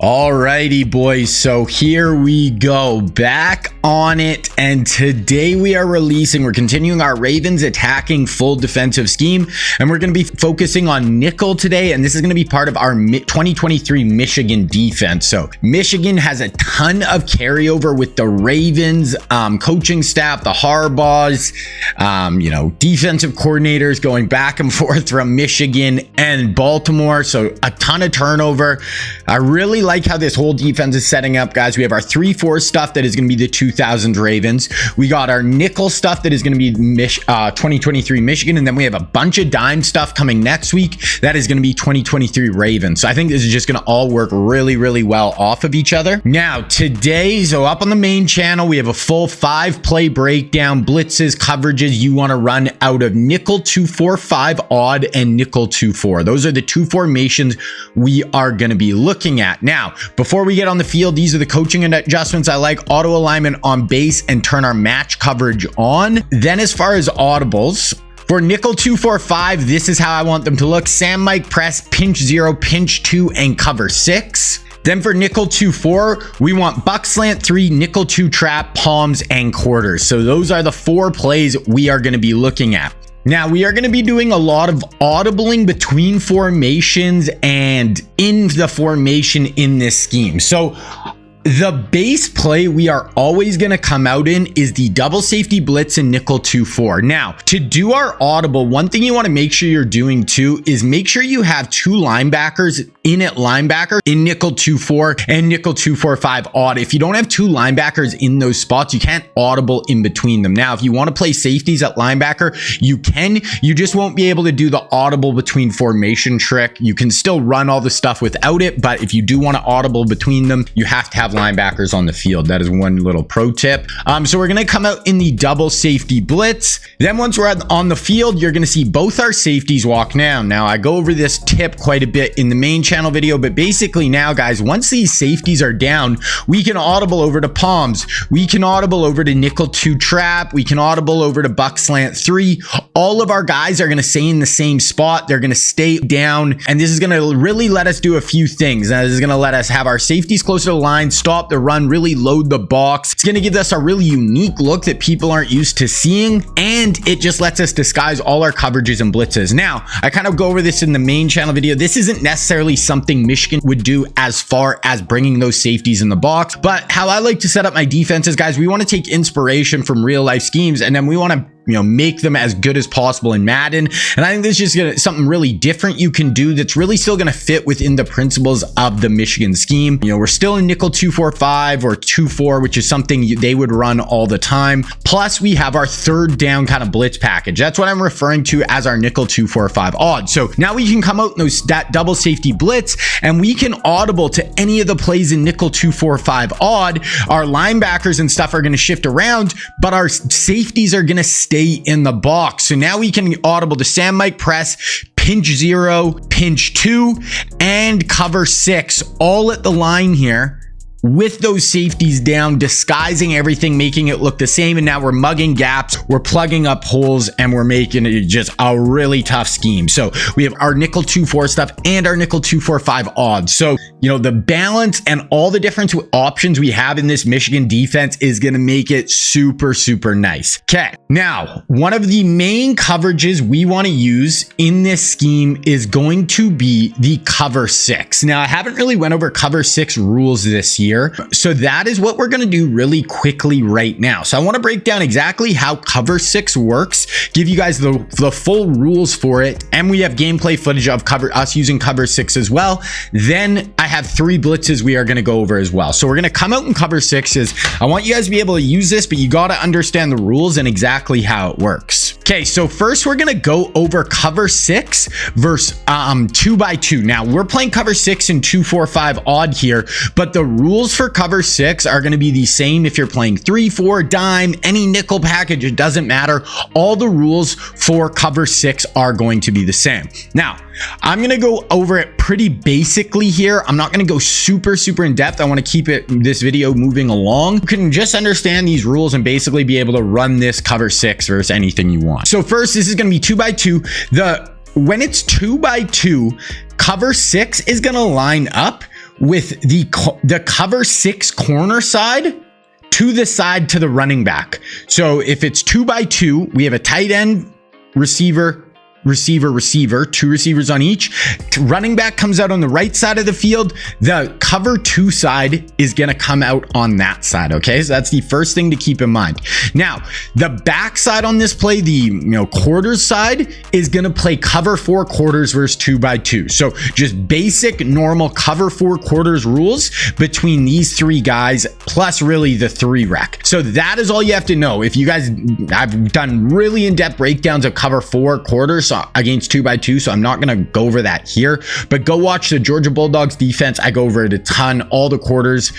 Alrighty, boys, so here we go, back on it, and today we're continuing our Ravens attacking full defensive scheme, and we're going to be focusing on nickel today, and this is going to be part of our 2023 Michigan defense. So Michigan has a ton of carryover with the Ravens coaching staff, the Harbaughs, defensive coordinators going back and forth from Michigan and Baltimore, so a ton of turnover. I really like how this whole defense is setting up, guys. We have our 3-4 stuff that is going to be the 2000 Ravens. We got our nickel stuff that is going to be 2023 Michigan, and then we have a bunch of dime stuff coming next week that is going to be 2023 Ravens. So I think this is just going to all work really, really well off of each other. Now today, so up on the main channel, we have a full 5-play breakdown, blitzes, coverages you want to run out of nickel 2-4-5 odd and nickel 2-4. Those are the two formations we are going to be looking at. Now, before we get on the field, these are the coaching adjustments I like. Auto alignment on base and turn our match coverage on. Then as far as audibles, for nickel 2-4-5, this is how I want them to look. Sam Mike press, pinch 0, pinch 2, and cover 6. Then for nickel 2-4, we want buck slant 3, nickel 2 trap, palms, and quarters. So those are the 4 plays we are going to be looking at. Now, we are going to be doing a lot of audibling between formations and in the formation in this scheme. So the base play we are always going to come out in is the double safety blitz and nickel 2-4. Now, to do our audible, one thing you want to make sure you're doing too is make sure you have 2 linebackers in at linebacker in nickel 2-4 and nickel 2-4-5 odd. If you don't have 2 linebackers in those spots, you can't audible in between them. Now, if you want to play safeties at linebacker, you can. You just won't be able to do the audible between formation trick. You can still run all the stuff without it, but if you do want to audible between them, you have to have linebackers on the field. That is one little pro tip. So we're going to come out in the double safety blitz. Then once we're on the field, you're going to see both our safeties walk down. Now, I go over this tip quite a bit in the main channel video, but basically now, guys, once these safeties are down, we can audible over to palms. We can audible over to nickel 2 trap. We can audible over to buck slant 3. All of our guys are going to stay in the same spot. They're going to stay down, and this is going to really let us do a few things. Now, this is going to let us have our safeties closer to the line, stop the run, really load the box. It's going to give us a really unique look that people aren't used to seeing, and it just lets us disguise all our coverages and blitzes. Now, I kind of go over this in the main channel video. This isn't necessarily something Michigan would do as far as bringing those safeties in the box, but how I like to set up my defenses, guys, we want to take inspiration from real life schemes, and then we want to make them as good as possible in Madden. And I think this is just something really different you can do that's really still going to fit within the principles of the Michigan scheme. We're still in nickel 2-4-5 or 2-4, which is something they would run all the time. Plus, we have our third down kind of blitz package. That's what I'm referring to as our nickel 2-4-5 odd. So now we can come out in that double safety blitz, and we can audible to any of the plays in nickel 2-4-5 odd. Our linebackers and stuff are going to shift around, but our safeties are going to stay in the box. So now we can audible to Sam Mike press, pinch 0, pinch 2, and cover 6, all at the line here with those safeties down, disguising everything, making it look the same. And now we're mugging gaps, we're plugging up holes, and we're making it just a really tough scheme. So we have our nickel 2-4 stuff and our nickel 2-4-5 odds. So, the balance and all the different options we have in this Michigan defense is going to make it super, super nice. Okay. Now, one of the main coverages we want to use in this scheme is going to be the cover 6. Now, I haven't really went over cover 6 rules this year, so that is what we're going to do really quickly right now. So I want to break down exactly how cover 6 works, give you guys the full rules for it, and we have gameplay footage of us using cover 6 as well. Then I have 3 blitzes we are going to go over as well. So we're going to come out in cover 6s. I want you guys to be able to use this, but you got to understand the rules and exactly how it works. Okay, so first we're going to go over cover 6 versus 2x2. Now we're playing cover 6 and 2-4-5 odd here, but the rules for cover 6 are going to be the same if you're playing 3-4, dime, any nickel package, it doesn't matter. All the rules for cover 6 are going to be the same. Now, I'm going to go over it pretty basically here. I'm not going to go super in depth. I want to keep this video moving along. You can just understand these rules and basically be able to run this cover 6 versus anything you want. So first, this is going to be 2x2. When it's 2x2, cover 6 is going to line up with the cover 6 corner side to the side to the running back. So if it's 2x2, we have a tight end, receiver, 2 receivers on each. Running back comes out on the right side of the field. The cover 2 side is going to come out on that side. Okay, so that's the first thing to keep in mind. Now, the back side on this play, the quarters side, is going to play cover 4 quarters versus 2x2. So just basic normal cover 4 quarters rules between these 3 guys, plus really the 3 rec. So that is all you have to know. If you guys, I've done really in-depth breakdowns of cover 4 quarters against 2x2, so I'm not going to go over that here, but go watch the Georgia Bulldogs defense. I go over it a ton, all the quarters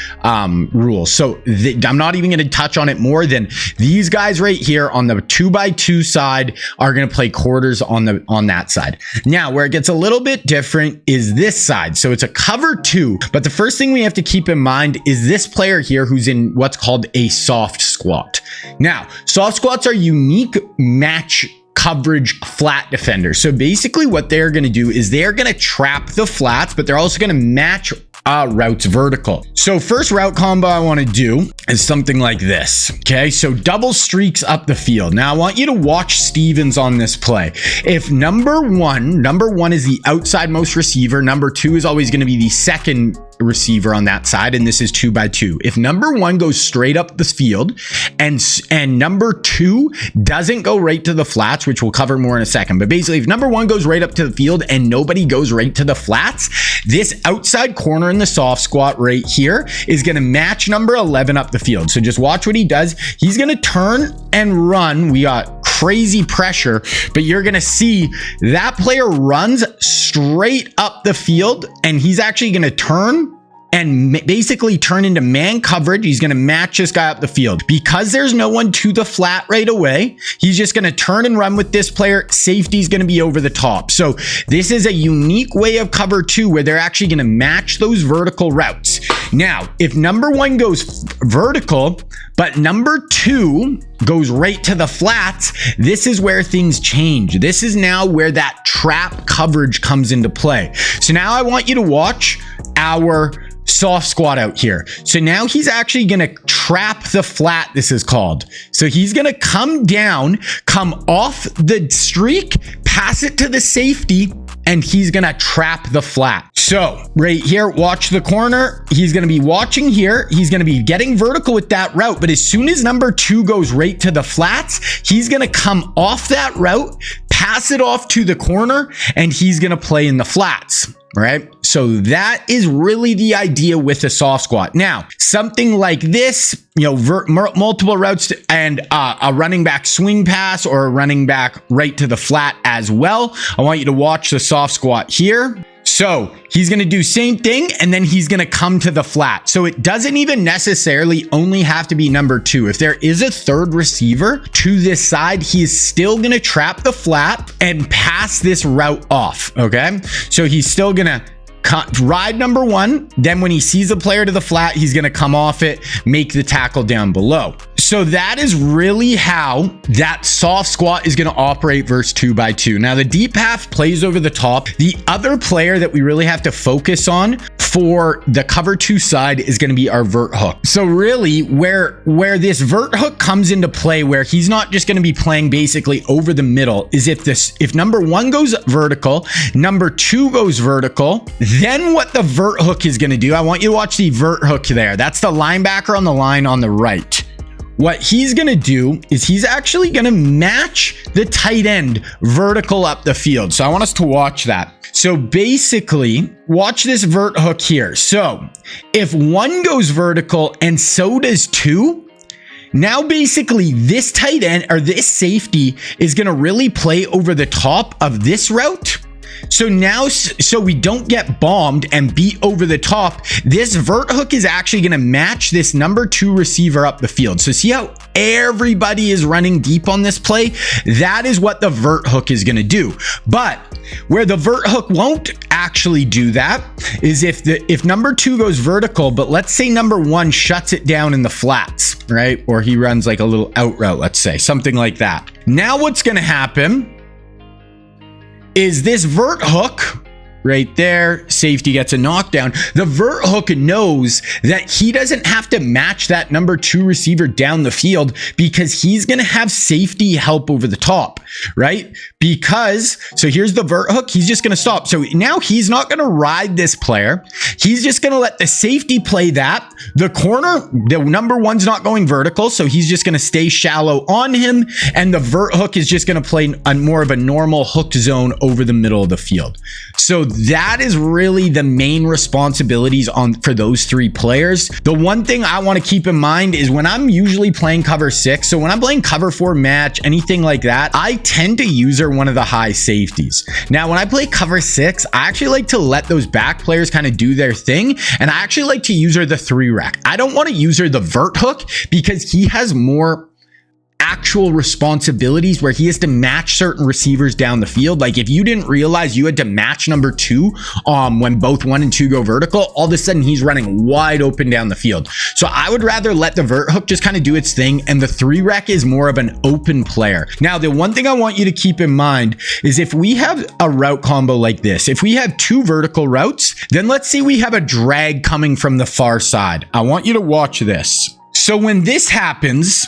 rules. So I'm not even going to touch on it more than these guys right here on the 2x2 side are going to play quarters on that side. Now, where it gets a little bit different is this side. So it's a cover 2, but the first thing we have to keep in mind is this player here who's in what's called a soft squat. Now, soft squats are unique match coverage flat defenders. So basically what they're going to do is they're going to trap the flats, but they're also going to match routes vertical. So first route combo I want to do is something like this. Okay, so double streaks up the field. Now I want you to watch Stevens on this play. If number one is the outside most receiver, number 2 is always going to be the second receiver on that side, and this is 2x2. If number 1 goes straight up the field and number 2 doesn't go right to the flats, which we'll cover more in a second, but basically if number 1 goes right up to the field and nobody goes right to the flats, this outside corner in the soft squat right here is going to match number 11 up the field. So just watch what he does. He's going to turn and run. We got crazy pressure, but you're going to see that player runs straight up the field, and he's actually going to turn and basically turn into man coverage. He's going to match this guy up the field. Because there's no one to the flat right away, he's just going to turn and run with this player. Safety's going to be over the top. So this is a unique way of cover 2 where they're actually going to match those vertical routes. Now, if number 1 goes vertical, but number 2 goes right to the flats, this is where things change. This is now where that trap coverage comes into play. So now I want you to watch our soft squat out here. So now he's actually going to trap the flat, this is called. So he's going to come down, come off the streak, pass it to the safety, and he's going to trap the flat. So right here, watch the corner. He's going to be watching here. He's going to be getting vertical with that route. But as soon as number 2 goes right to the flats, he's going to come off that route, pass it off to the corner, and he's going to play in the flats. Right? So that is really the idea with a soft squat. Now, something like this, multiple routes and a running back swing pass or a running back right to the flat as well. I want you to watch the soft squat here. So he's going to do same thing, and then he's going to come to the flat. So it doesn't even necessarily only have to be number 2. If there is a third receiver to this side, he is still going to trap the flat and pass this route off. Okay. So he's still going to ride number 1. Then when he sees the player to the flat, he's going to come off it, make the tackle down below. So that is really how that soft squat is going to operate versus 2x2. Now the deep half plays over the top. The other player that we really have to focus on for the cover 2 side is going to be our vert hook. So really where this vert hook comes into play, where he's not just going to be playing basically over the middle, is if number 1 goes vertical, number 2 goes vertical, then what the vert hook is going to do, I want you to watch the vert hook there. That's the linebacker on the line on the right. What he's going to do is he's actually going to match the tight end vertical up the field. So I want us to watch that. So basically, watch this vert hook here. So if 1 goes vertical and so does 2, now basically this tight end or this safety is going to really play over the top of this route. So now, so we don't get bombed and beat over the top, this vert hook is actually going to match this number 2 receiver up the field. So see how everybody is running deep on this play? That is what the vert hook is going to do. But where the vert hook won't actually do that is if number 2 goes vertical, but let's say number 1 shuts it down in the flats, right? Or he runs like a little out route, let's say, something like that. Now what's going to happen is this vert hook right there. Safety gets a knockdown. The vert hook knows that he doesn't have to match that number 2 receiver down the field because he's going to have safety help over the top, right? Because, so here's the vert hook. He's just going to stop. So now he's not going to ride this player. He's just going to let the safety play that. The corner, the number 1's not going vertical. So he's just going to stay shallow on him. And the vert hook is just going to play a more of a normal hooked zone over the middle of the field. So that is really the main responsibilities for those 3 players. The one thing I want to keep in mind is when I'm usually playing cover 6, so when I'm playing cover 4 match, anything like that, I tend to use one of the high safeties. Now, when I play cover 6, I actually like to let those back players kind of do their thing, and I actually like to use the 3-rec. I don't want to use the vert hook because he has more actual responsibilities where he has to match certain receivers down the field. Like if you didn't realize you had to match number 2 when both 1 and 2 go vertical, all of a sudden he's running wide open down the field. So I would rather let the vert hook just kind of do its thing, and the 3-rec is more of an open player. Now, the one thing I want you to keep in mind is if we have a route combo like this, if we have 2 vertical routes, then let's say we have a drag coming from the far side. I want you to watch this. So when this happens,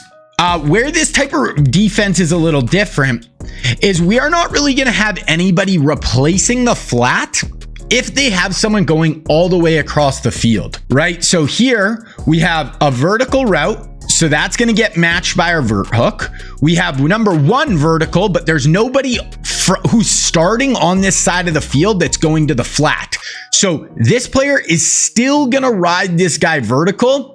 where this type of defense is a little different is we are not really going to have anybody replacing the flat if they have someone going all the way across the field, right? So here we have a vertical route. So that's going to get matched by our vert hook. We have number 1 vertical, but there's nobody who's starting on this side of the field that's going to the flat. So this player is still going to ride this guy vertical.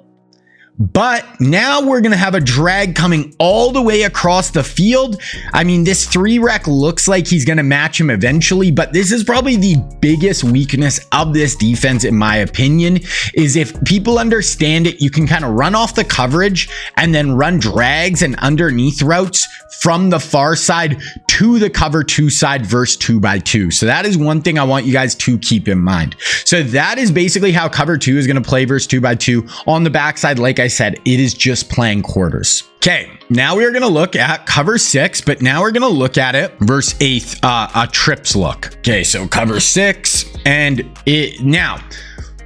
But now we're going to have a drag coming all the way across the field. I mean, this 3-rec looks like he's going to match him eventually, but this is probably the biggest weakness of this defense, in my opinion, is if people understand it, you can kind of run off the coverage and then run drags and underneath routes from the far side to the cover 2 side versus 2x2. So that is one thing I want you guys to keep in mind. So that is basically how cover 2 is going to play versus 2x2. On the backside, like I said, it is just playing quarters. Okay, now we are going to look at cover 6, but now we're going to look at it versus a trips look. Okay, so cover 6, and now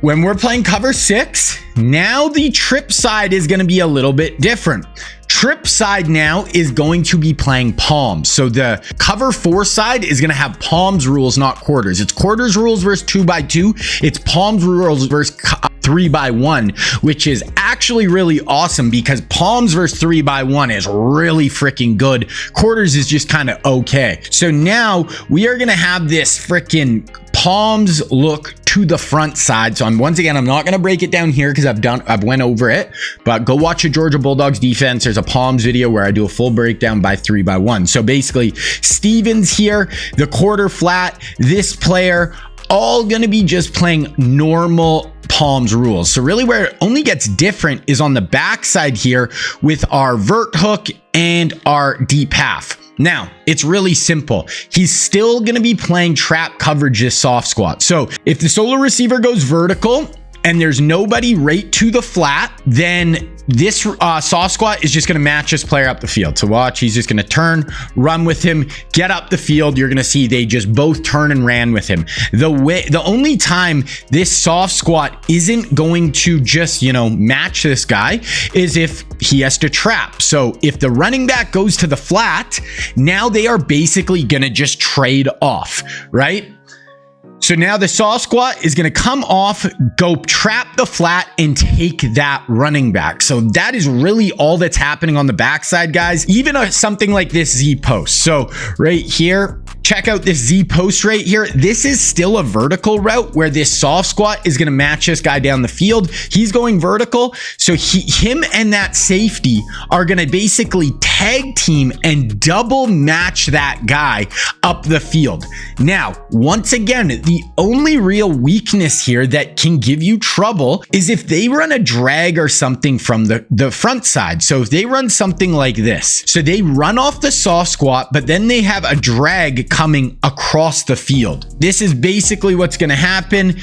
when we're playing cover 6, now the trip side is going to be a little bit different. Trip side now is going to be playing palms. So the cover 4 side is going to have palms rules, not quarters. It's quarters rules versus 2x2. It's palms rules versus 3x1, which is actually really awesome because palms versus 3x1 is really freaking good. Quarters is just kind of okay. So now we are going to have this freaking palms look to the front side. So I'm not going to break it down here because I've went over it, but go watch a Georgia Bulldogs defense. There's a palms video where I do a full breakdown by 3x1. So basically Stevens here, the quarter flat, this player, all going to be just playing normal palms rules. So really where it only gets different is on the backside here with our vert hook and our deep half. Now, it's really simple. He's still going to be playing trap coverage this soft squat. So if the solo receiver goes vertical and there's nobody right to the flat, then this soft squat is just going to match this player up the field. So watch, he's just going to turn, run with him, get up the field. You're going to see they just both turn and ran with him. The only time this soft squat isn't going to just, match this guy is if he has to trap. So if the running back goes to the flat, now they are basically going to just trade off, right? So now the soft squat is going to come off, go trap the flat, and take that running back. So that is really all that's happening on the backside, guys. Even something like this Z post. So right here, check out this Z post right here. This is still a vertical route where this soft squat is going to match this guy down the field. He's going vertical. So him and that safety are going to basically tag team and double match that guy up the field. Now, once again, the only real weakness here that can give you trouble is if they run a drag or something from the front side. So if they run something like this, so they run off the soft squat, but then they have a drag coming across the field. This is basically what's going to happen.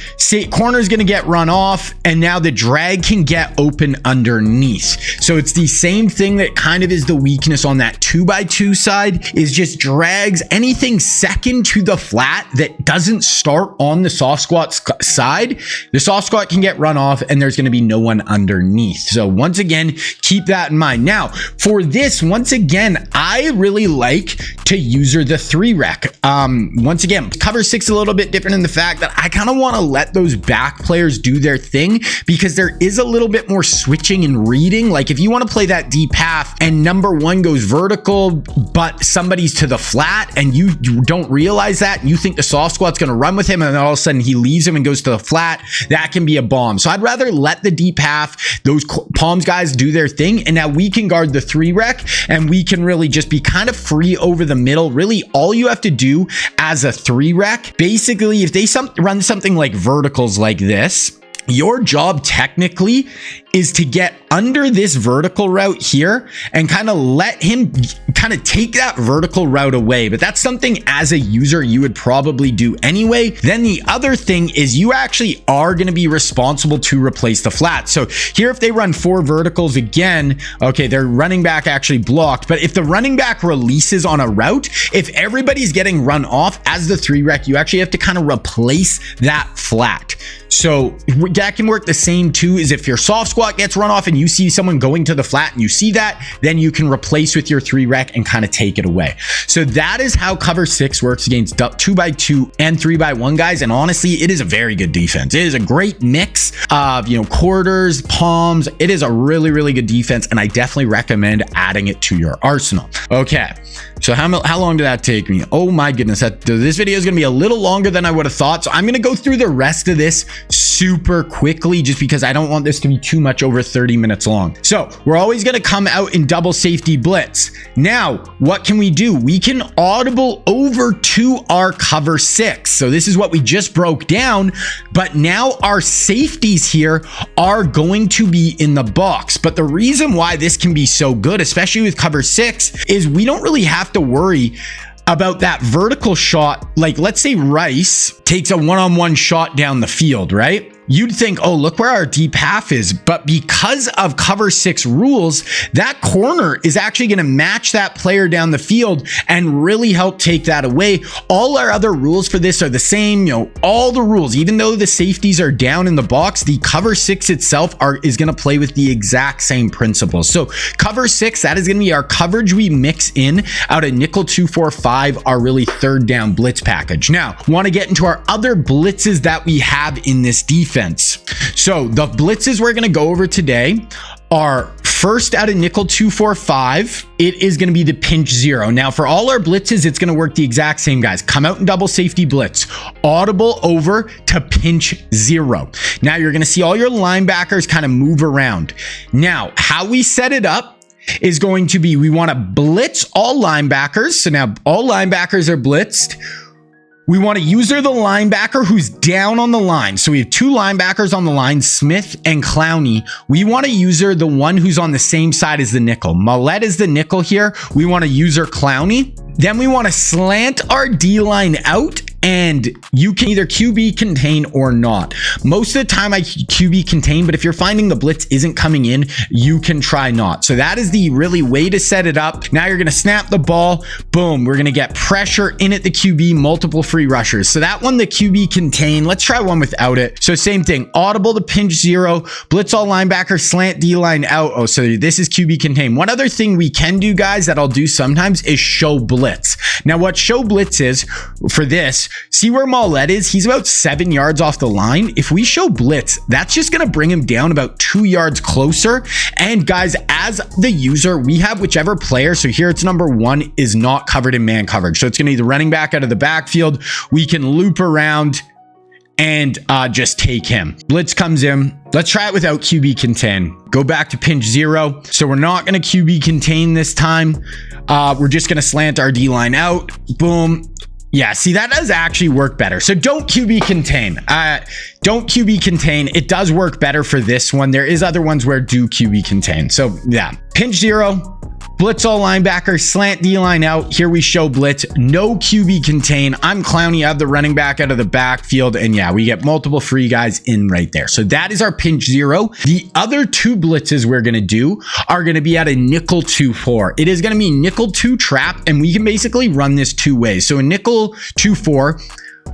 Corner is going to get run off, and now the drag can get open underneath. So it's the same thing that kind of is the weakness on that 2x2 side, is just drags anything second to the flat that doesn't start on the soft squat side. The soft squat can get run off, and there's going to be no one underneath. So once again, keep that in mind. Now for this, once again, I really like to user the 3-rec. Once again, cover 6 a little bit different in the fact that I kind of want to let those back players do their thing, because there is a little bit more switching and reading. Like if you want to play that deep half and number 1 goes vertical, but somebody's to the flat and you don't realize that, and you think the soft squat's going to run with him, and then all of a sudden he leaves him and goes to the flat, that can be a bomb. So I'd rather let the deep half, those palms guys, do their thing, and now we can guard the 3-rec, and we can really just be kind of free over the middle. Really, all you have to do as a 3-rec, basically, if they run something like verticals like this, your job technically is to get under this vertical route here and kind of let him kind of take that vertical route away. But that's something as a user you would probably do anyway. Then the other thing is you actually are going to be responsible to replace the flat. So here, if they run 4 verticals again, okay, their running back actually blocked. But if the running back releases on a route, if everybody's getting run off as the 3-rec, you actually have to kind of replace that flat. So that can work the same too, is if your soft squat gets run off and you see someone going to the flat and you see that, then you can replace with your 3-rec and kind of take it away. So that is how cover 6 works against 2x2 and 3x1 guys. And honestly, it is a very good defense. It is a great mix of, quarters, palms. It is a really, really good defense, and I definitely recommend adding it to your arsenal. Okay, so how long did that take me? Oh my goodness, this video is going to be a little longer than I would have thought. So I'm going to go through the rest of this super quickly, just because I don't want this to be too much over 30 minutes long. So we're always going to come out in double safety blitz. Now, what can we do? We can audible over to our cover 6. So this is what we just broke down, but now our safeties here are going to be in the box. But the reason why this can be so good, especially with cover 6, is we don't really have to worry about that vertical shot. Like, let's say Rice takes a one-on-one shot down the field, right? You'd think, oh, look where our deep half is. But because of cover 6 rules, that corner is actually going to match that player down the field and really help take that away. All our other rules for this are the same, all the rules, even though the safeties are down in the box, the cover 6 itself is going to play with the exact same principles. So cover 6, that is going to be our coverage we mix in out of nickel 2-4-5, our really 3rd down blitz package. Now, want to get into our other blitzes that we have in this defense. So the blitzes we're going to go over today are first out of nickel 2-4-5. It is going to be the pinch 0. Now for all our blitzes, it's going to work the exact same, guys. Come out in double safety blitz, audible over to pinch 0. Now you're going to see all your linebackers kind of move around. Now how we set it up is going to be, we want to blitz all linebackers. So now all linebackers are blitzed. We want to user the linebacker who's down on the line. So we have 2 linebackers on the line, Smith and Clowney. We want to user the one who's on the same side as the nickel. Mallette is the nickel here. We want to user Clowney. Then we want to slant our D-line out, and you can either QB contain or not. Most of the time I QB contain, but if you're finding the blitz isn't coming in, you can try not. So that is the really way to set it up. Now you're going to snap the ball. Boom. We're going to get pressure in at the QB, multiple free rushers. So that one, the QB contain. Let's try one without it. So same thing, audible to pinch 0, blitz all linebackers, slant D-line out. Oh, so this is QB contain. One other thing we can do, guys, that I'll do sometimes is show blitz. Now what show blitz is for this, see where Mallette is? He's about 7 yards off the line. If we show blitz, that's just going to bring him down about 2 yards closer. And guys, as the user, we have whichever player. So here it's number 1 is not covered in man coverage. So it's going to be the running back out of the backfield. We can loop around and just take him. Blitz comes in. Let's try it without QB contain. Go back to pinch 0. So we're not going to QB contain this time. We're just going to slant our D-line out. Boom. Yeah, see, that does actually work better. So don't QB contain. Don't QB contain. It does work better for this one. There is other ones where do QB contain. So yeah, pinch 0. Blitz all linebacker, slant D-line out. Here we show blitz, no QB contain. I'm Clowney, I have the running back out of the backfield, and yeah, we get multiple free guys in right there. So that is our pinch 0. The other 2 blitzes we're gonna do are gonna be at a nickel 2-4. It is gonna be nickel 2 trap, and we can basically run this 2 ways. So a nickel 2-4,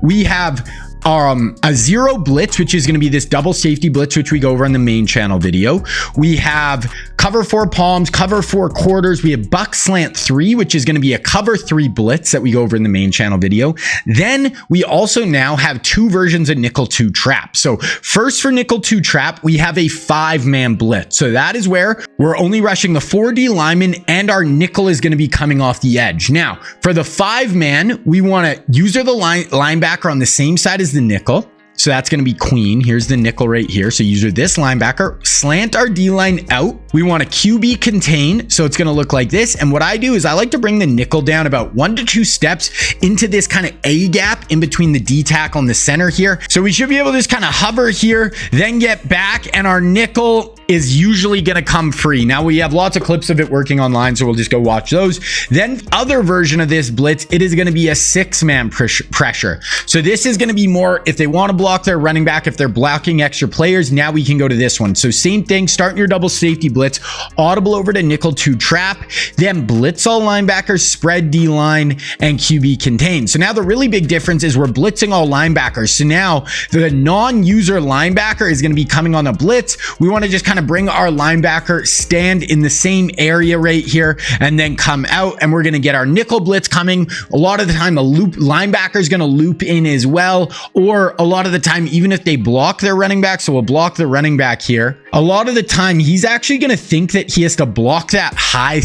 we have a 0 blitz, which is going to be this double safety blitz, which we go over on the main channel video. We have cover 4 palms, cover 4 quarters. We have buck slant 3, which is going to be a cover 3 blitz that we go over in the main channel video. Then we also now have 2 versions of nickel 2 trap. So first, for nickel 2 trap, we have a 5-man blitz. So that is where we're only rushing the 4D lineman, and our nickel is going to be coming off the edge. Now for the 5-man, we want to user the linebacker on the same side as the nickel. So that's going to be queen. Here's the nickel right here. So user this linebacker, slant our D-line out. We want a QB contain. So it's going to look like this. And what I do is I like to bring the nickel down about 1 to 2 steps into this kind of A gap in between the D tackle and the center here. So we should be able to just kind of hover here, then get back, and our nickel is usually going to come free. Now we have lots of clips of it working online, so we'll just go watch those. Then other version of this blitz, it is going to be a 6-man pressure. So this is going to be more if they want to block their running back, if they're blocking extra players. Now we can go to this one. So same thing, starting your double safety blitz, audible over to nickel 2 trap, then blitz all linebackers, spread D line, and QB contain. So now the really big difference is we're blitzing all linebackers. So now the non-user linebacker is going to be coming on a blitz. We want to just kind of bring our linebacker, stand in the same area right here, and then come out, and we're going to get our nickel blitz coming. A lot of the time the loop linebacker is going to loop in as well, or a lot of the time even if they block their running back, so we'll block the running back here, a lot of the time he's actually going to think that he has to block that high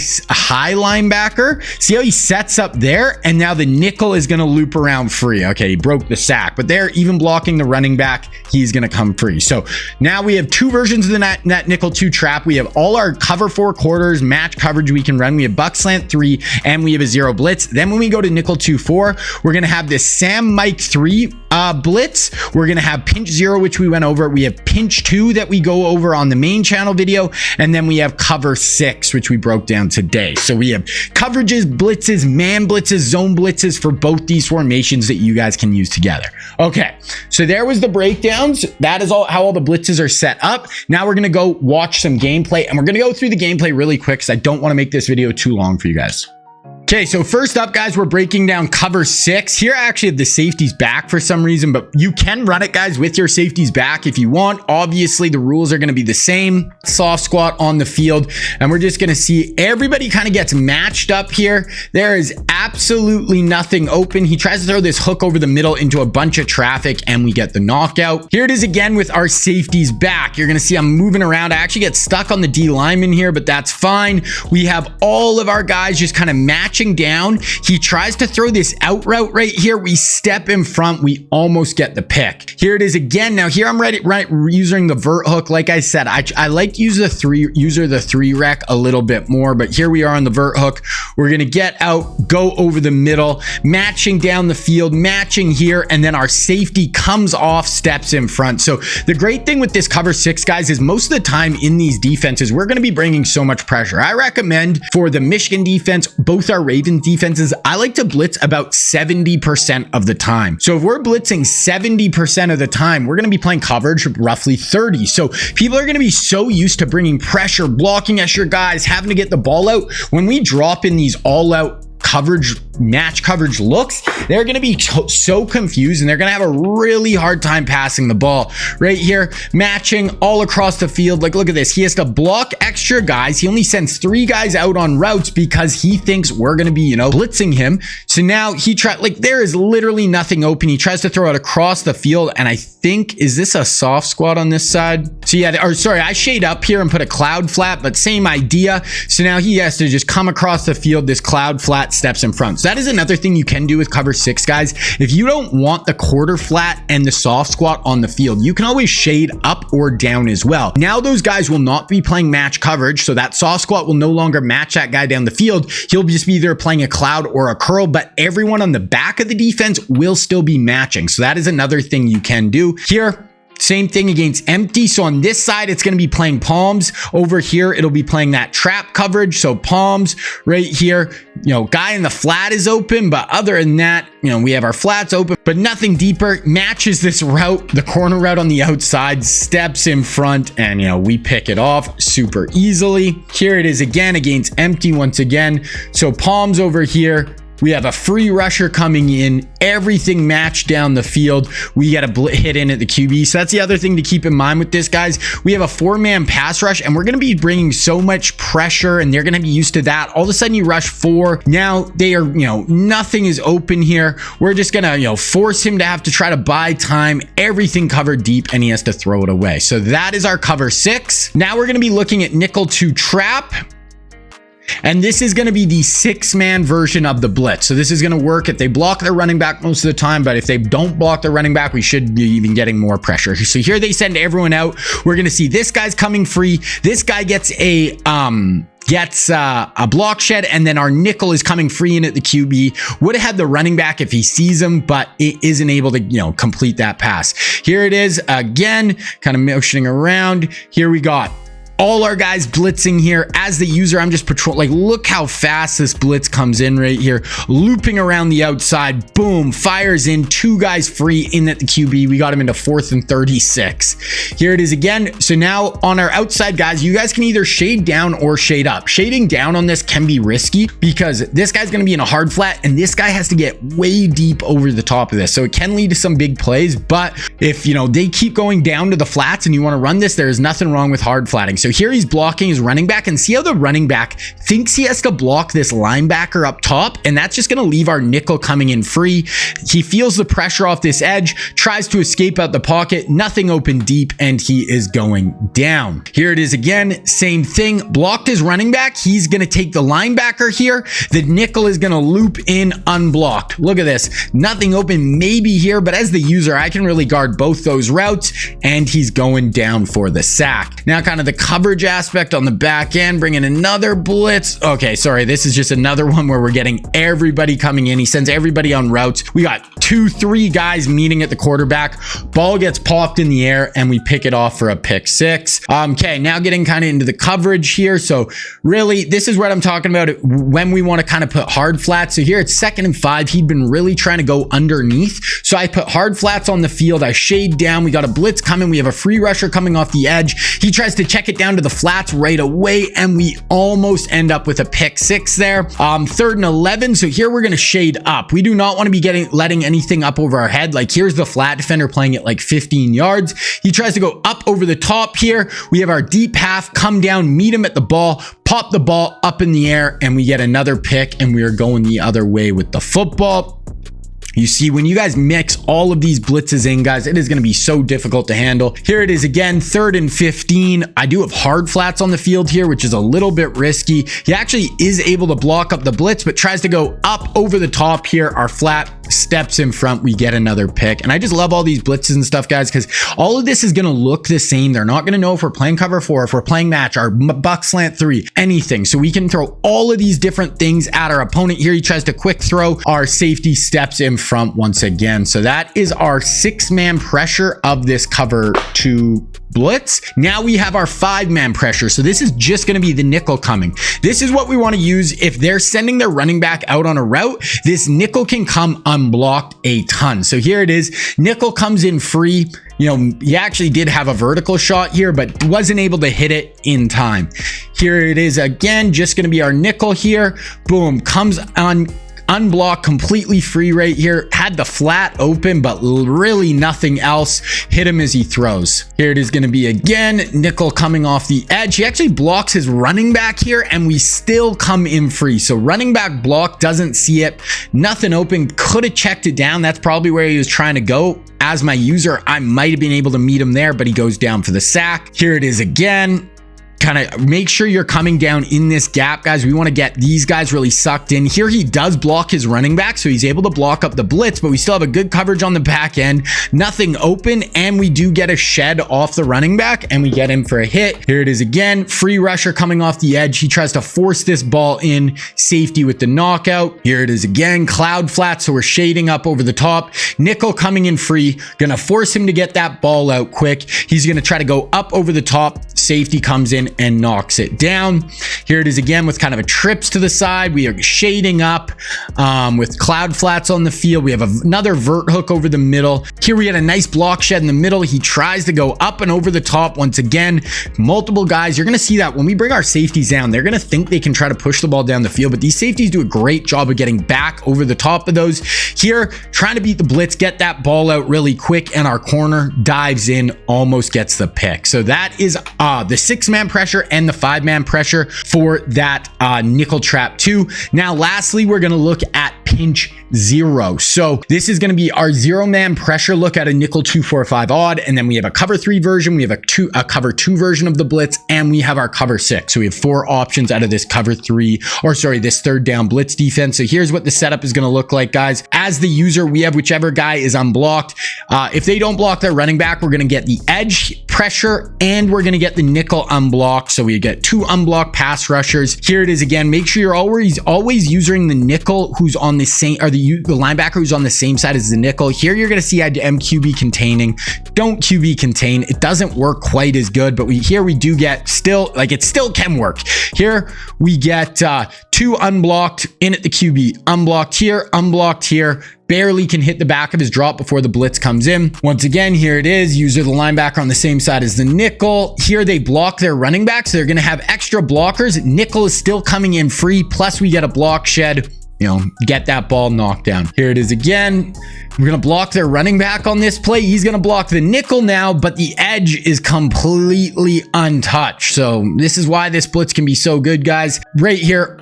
linebacker. See how he sets up there, and now the nickel is going to loop around free. Okay, he broke the sack, but there, even blocking the running back, he's going to come free. So now we have 2 versions of the that nickel 2 trap. We have all our cover 4 quarters, match coverage we can run. We have buck slant 3, and we have a 0 blitz. Then when we go to nickel 2-4, we're going to have this Sam Mike 3 blitz. We're going to have pinch 0, which we went over. We have pinch 2 that we go over on the main channel video. And then we have cover 6, which we broke down today. So we have coverages, blitzes, man blitzes, zone blitzes for both these formations that you guys can use together. Okay, so there was the breakdowns. That is all how all the blitzes are set up. Now we're going to go watch some gameplay, and we're going to go through the gameplay really quick because I don't want to make this video too long for you guys. Okay, so first up, guys, we're breaking down cover 6. Here, I actually have the safeties back for some reason, but you can run it, guys, with your safeties back if you want. Obviously, the rules are going to be the same. Soft squat on the field, and we're just going to see everybody kind of gets matched up here. There is absolutely nothing open. He tries to throw this hook over the middle into a bunch of traffic, and we get the knockout. Here it is again with our safeties back. You're going to see I'm moving around. I actually get stuck on the D lineman here, but that's fine. We have all of our guys just kind of matching down. He tries to throw this out route right here. We step in front. We almost get the pick. Here it is again. Now here I'm using the vert hook. Like I said, I like to use the 3 rec a little bit more, but here we are on the vert hook. We're going to get out, go over the middle, matching down the field, matching here, and then our safety comes off, steps in front. So the great thing with this cover 6, guys, is most of the time in these defenses, we're going to be bringing so much pressure. I recommend for the Michigan defense, both our Ravens defenses, I like to blitz about 70% of the time. So if we're blitzing 70% of the time, we're going to be playing coverage roughly 30. So people are going to be so used to bringing pressure, blocking at your guys, having to get the ball out. When we drop in these all out coverage, match coverage looks, they're going to be so confused, and they're going to have a really hard time passing the ball. Right here, matching all across the field. Like, look at this. He has to block extra guys. He only sends 3 guys out on routes because he thinks we're going to be, blitzing him. So now there is literally nothing open. He tries to throw it across the field, and I think, is this a soft squat on this side? So yeah, I shade up here and put a cloud flat, but same idea. So now he has to just come across the field. This cloud flat steps in front. So that is another thing you can do with cover 6, guys. If you don't want the quarter flat and the soft squat on the field, you can always shade up or down as well. Now those guys will not be playing match coverage, so that soft squat will no longer match that guy down the field. He'll just be either playing a cloud or a curl, but everyone on the back of the defense will still be matching. So that is another thing you can do. Here, Same thing against empty. So on this side, it's going to be playing palms. Over here, it'll be playing that trap coverage. So palms right here, guy in the flat is open. But other than that, we have our flats open, but nothing deeper. Matches this route, the corner route on the outside, steps in front, and we pick it off super easily. Here it is again against empty once again. So palms over here. We have a free rusher coming in, everything matched down the field. We got a hit in at the QB. So that's the other thing to keep in mind with this, guys. We have a 4-man pass rush, and we're going to be bringing so much pressure, and they're going to be used to that. All of a sudden, you rush 4. Now they are, nothing is open here. We're just going to, force him to have to try to buy time, everything covered deep, and he has to throw it away. So that is our cover 6. Now we're going to be looking at nickel 2 trap. And this is going to be the 6-man version of the blitz. So this is going to work if they block their running back most of the time, but if they don't block their running back, we should be even getting more pressure. So here they send everyone out. We're going to see this guy's coming free. This guy gets a block shed, and then our nickel is coming free in at the QB. Would have had the running back if he sees him, but it isn't able to, complete that pass. Here it is again, kind of motioning around. Here we got all our guys blitzing here. As the user, I'm just patrolling. Look how fast this blitz comes in right here, looping around the outside. Boom, fires in, 2 guys free in at the QB. We got him into 4th and 36. Here it is again. So now on our outside guys, you guys can either shade down or shade up. Shading down on this can be risky because this guy's going to be in a hard flat, and this guy has to get way deep over the top of this. So it can lead to some big plays, but if they keep going down to the flats and you want to run this, there is nothing wrong with hard flatting. So here he's blocking his running back, and see how the running back thinks he has to block this linebacker up top, and that's just going to leave our nickel coming in free. He feels the pressure off this edge, tries to escape out the pocket, nothing open deep, and he is going down. Here it is again, same thing, blocked his running back. He's going to take the linebacker here. The nickel is going to loop in unblocked. Look at this, nothing open maybe here, but as the user, I can really guard both those routes, and he's going down for the sack. Now kind of the coverage aspect on the back end, bringing another blitz. Okay, sorry, this is just another one where we're getting everybody coming in. He sends everybody on routes. We got 2-3 guys meeting at the quarterback. Ball gets popped in the air, and we pick it off for a pick 6. Okay, now getting kind of into the coverage here. So really, this is what I'm talking about when we want to kind of put hard flats. So here it's 2nd and 5. He'd been really trying to go underneath. So I put hard flats on the field. I shade down. We got a blitz coming. We have a free rusher coming off the edge. He tries to check it down to the flats right away, and we almost end up with a pick 6 there. 3rd and 11. So here we're going to shade up. We do not want to be letting anything up over our head. Like here's the flat defender playing at like 15 yards. He tries to go up over the top here. We have our deep half come down, meet him at the ball, pop the ball up in the air, and we get another pick, and we are going the other way with the football. You see, when you guys mix all of these blitzes in, guys, it is going to be so difficult to handle. Here it is again, 3rd and 15. I do have hard flats on the field here, which is a little bit risky. He actually is able to block up the blitz, but tries to go up over the top here. Our flat steps in front. We get another pick. And I just love all these blitzes and stuff, guys, because all of this is going to look the same. They're not going to know if we're playing cover 4, if we're playing match, our buck slant 3, anything. So we can throw all of these different things at our opponent. Here he tries to quick throw. Our safety steps in front once again. So that is our 6-man pressure of this cover 2 blitz. Now we have our 5-man pressure. So this is just going to be the nickel coming. This is what we want to use if they're sending their running back out on a route. This nickel can come unblocked a ton. So here it is. Nickel comes in free. He actually did have a vertical shot here, but wasn't able to hit it in time. Here it is again, just going to be our nickel here. Boom, comes on unblocked, completely free right here. Had the flat open, but really nothing else. Hit him as he throws. Here it is going to be again, nickel coming off the edge. He actually blocks his running back here, and we still come in free. So running back block, doesn't see it. Nothing open. Could have checked it down. That's probably where he was trying to go. As my user, I might have been able to meet him there, but he goes down for the sack. Here it is again. kind of make sure you're coming down in this gap, guys. We want to get these guys really sucked in. Here he does block his running back, so he's able to block up the blitz, but we still have a good coverage on the back end. Nothing open, and we do get a shed off the running back, and we get him for a hit. Here it is again. Free rusher coming off the edge. He tries to force this ball in. Safety with the knockout. Here it is again. Cloud flat, so we're shading up over the top. Nickel coming in free. Gonna force him to get that ball out quick. He's gonna try to go up over the top. Safety comes in and knocks it down. Here it is again with kind of a trips to the side. We are shading up with cloud flats on the field. We have another vert hook over the middle. Here we had a nice block shed in the middle. He tries to go up and over the top once again. Multiple guys. You're going to see that when we bring our safeties down, they're going to think they can try to push the ball down the field, but these safeties do a great job of getting back over the top of those. Here, trying to beat the blitz, get that ball out really quick, and our corner dives in, almost gets the pick. So that is the 6-man pressure and the 5-man pressure for that nickel trap 2. Now, lastly, we're going to look at pinch 0. So this is going to be our 0-man pressure look at a nickel 2-4-5 odd, and then we have a cover 3 version, we have a cover 2 version of the blitz, and we have our cover 6. So we have 4 options out of this cover 3, or sorry, this 3rd down blitz defense. So here's what the setup is going to look like, guys. As the user, we have whichever guy is unblocked. If they don't block their running back, we're going to get the edge pressure, and we're going to get the nickel unblocked. So we get 2 unblocked pass rushers. Here it is again. Make sure you're always using the nickel who's on the same, or the linebacker who's on the same side as the nickel. Here you're going to see I am QB containing. Don't QB contain. It doesn't work quite as good, but we do get still, like, it still can work. Here we get 2 unblocked in at the QB, unblocked here, barely can hit the back of his drop before the blitz comes in. Once again, here it is. User the linebacker on the same side as the nickel. Here they block their running back, so they're going to have extra blockers. Nickel is still coming in free, plus we get a block shed. Get that ball knocked down. Here it is again. We're going to block their running back on this play. He's going to block the nickel now, but the edge is completely untouched. So this is why this blitz can be so good, guys. Right here,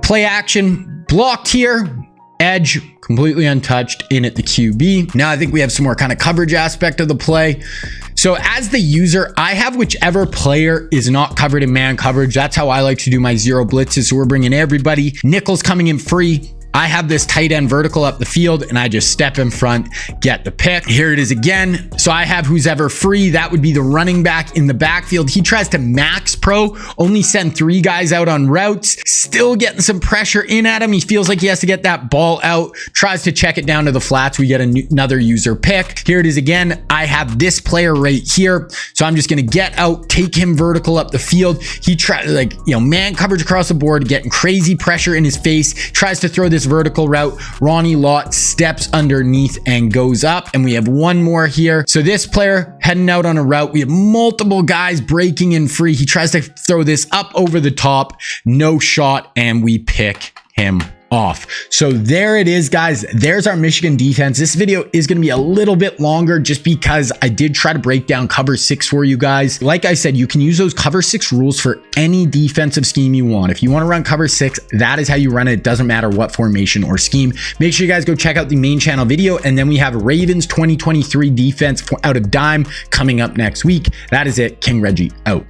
play action, blocked here, edge completely untouched in at the QB. Now I think we have some more kind of coverage aspect of the play. So as the user, I have whichever player is not covered in man coverage. That's how I like to do my 0 blitzes. So we're bringing everybody. Nickel's coming in free. I have this tight end vertical up the field, and I just step in front, get the pick. Here it is again. So I have who's ever free. That would be the running back in the backfield. He tries to max pro, only send 3 guys out on routes, still getting some pressure in at him. He feels like he has to get that ball out, tries to check it down to the flats. We get another user pick. Here it is again. I have this player right here. So I'm just going to get out, take him vertical up the field. He tries, man coverage across the board, getting crazy pressure in his face, tries to throw this vertical route. Ronnie Lott steps underneath and goes up, and we have one more here. So this player heading out on a route. We have multiple guys breaking in free. He tries to throw this up over the top, no shot, and we pick him off. So there it is, guys. There's our Michigan defense. This video is going to be a little bit longer just because I did try to break down cover 6 for you guys. Like I said, you can use those cover 6 rules for any defensive scheme you want. If you want to run cover 6, that is how you run it. It doesn't matter what formation or scheme. Make sure you guys go check out the main channel video, and then we have Ravens 2023 defense out of dime coming up next week. That is it. King Reggie out.